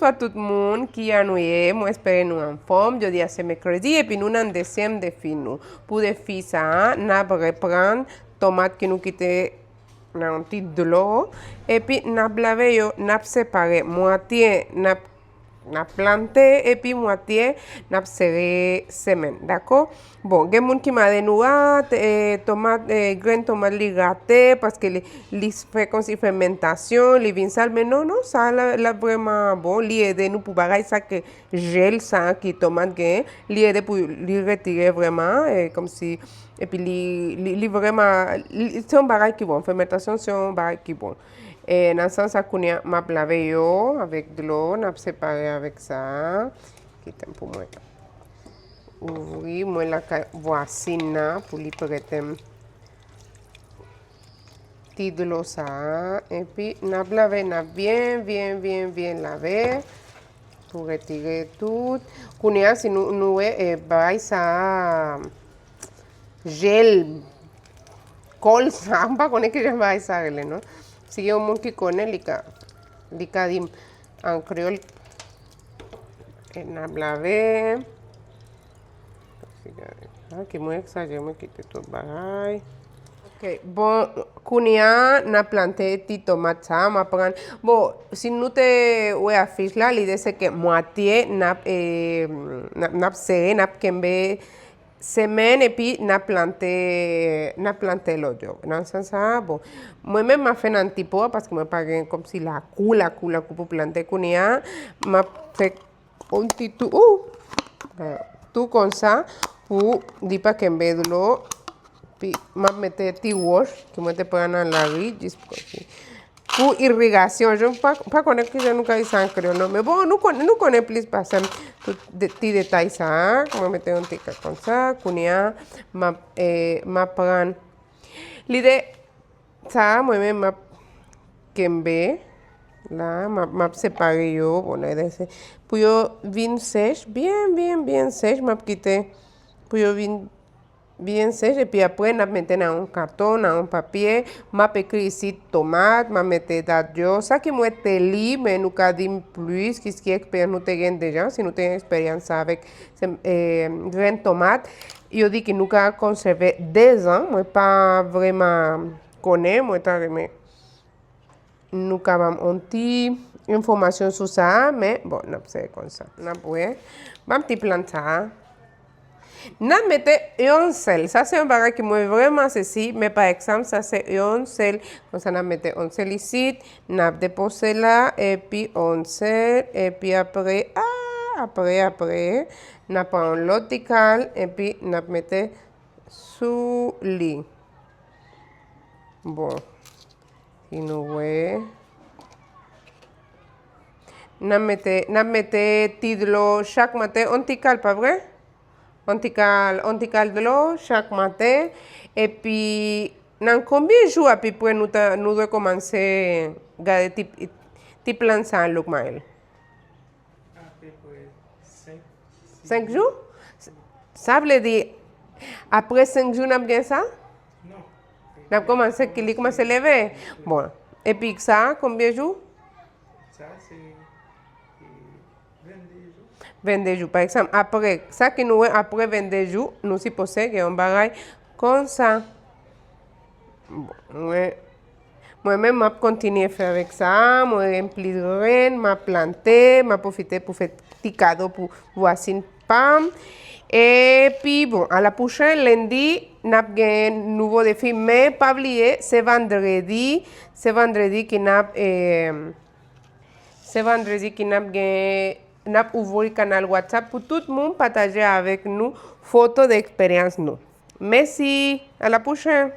bonsoir tout le monde qui a nous. Moi, j'espère nous en forme. Jeudi, c'est mercredi et puis nous avons deuxième défi nous. Pour défi ça, nous allons reprendre tomate qui nous quittait dans un petit de l'eau et puis nous allons laver, nous allons séparer moitié, nous allons planter et puis moitié nous allons serrer semaine, d'accord? Bon, il y a des gens qui m'ont dit tomate, graines tomate li raté parce que les fait comme si fermentation, les vins sales, mais non, non, ça là vraiment bon, li aide nous pour bagaille ça que gel ça qui tomate gain, li aide pour li retirer vraiment comme si et puis li vraiment c'est un bagaille qui bon, fermentation c'est un bagaille qui bon. Et dans ce sens ça qu'on a m'a lavé yo avec de l'eau, n'a séparé avec ça. Qui t'aime pour moi. Ouvrir moi la voici là pour lui prêter petit de l'eau ça et puis n'a lavé n'a bien lavé pour retirer tout. Qu'on si nous bail ça gel col ça pas connaît que je bail ça non. Si yo mon qui connaît lika dit en créole n'a lavé. Que moi exagéré, moi quitter tout bagaille. Ok, bon, kounia na planté ti tomate ça, ma prendre. Bon, si nous te ouais affiche là, l'idée c'est que moitié n'a serré, n'a kembe semaine et puis n'a planté l'autre. Dans ce sens bon, moi même m'a fait un petit peu parce que moi pas comme si la coule pour planter kounia, m'a fait un petit tout comme ça pour dire pas qu'en vez de l'eau puis m'a mettre petit wash que moi te prendre dans la riz juste pour irrigation je pas connais que je nous caille sans créole non mais bon nous connaît plus par ça tout petits détails ça comment mettre un petit comme ça kounia m'a prendre l'idée ça moi même m'a kembe là m'a séparé yo bon pour yo vin sèche bien sèche m'a quitté pour yo vin bien sèche et puis après n'a mettre dans un carton dans un papier m'a écrit ici tomate m'a mettre d'adio ça qui moi te li mais nous ca dit plus qu'est-ce qui expérience nous te gagne déjà si nous avons expérience avec graines tomate yo dit que nous ca conserver 2 ans moi pas vraiment connais moi mais nous avons un petit information sur ça, mais bon, c'est comme ça. Nous avons un petit plan ça. Nous mettons un sel. Ça, c'est un bagage qui moi vraiment ceci, mais par exemple, ça, c'est un sel. Comme ça, nous mettons un sel ici, nous déposons là, et puis un sel, et puis après, nous prenons l'autre cal, et puis nous mettons sous lit. Bon. Anyway. N'a mette ti de l'eau chaque matin, on t'y cale, pas vrai? On t'y cale de l'eau chaque matin. Et puis, dans combien de jours à peu près nous recommencer à garder tes plants sans l'eau, Maël? À peu près 5 jours? Ça veut dire, après 5 jours, nous avons bien ça? Non. Nous avons commencé à lever? Bon. Et puis ça, combien de jours? Ça, c'est 22 jours. 22 jours. Par exemple, après, ça qui nous est après 22 jours, nous supposons qu'il y a un bagage comme ça. Bon, moi-même, je continue à faire avec ça. Je remplis de graines, je planté, je profite pour faire petit cadeau pour voisine Pam. Et puis, bon, à la prochaine lundi, nous avons un nouveau défi. Mais pas oublier, c'est vendredi qui nous avons ouvert le canal WhatsApp pour tout le monde partager avec nous photos d'expérience. Merci, à la prochaine.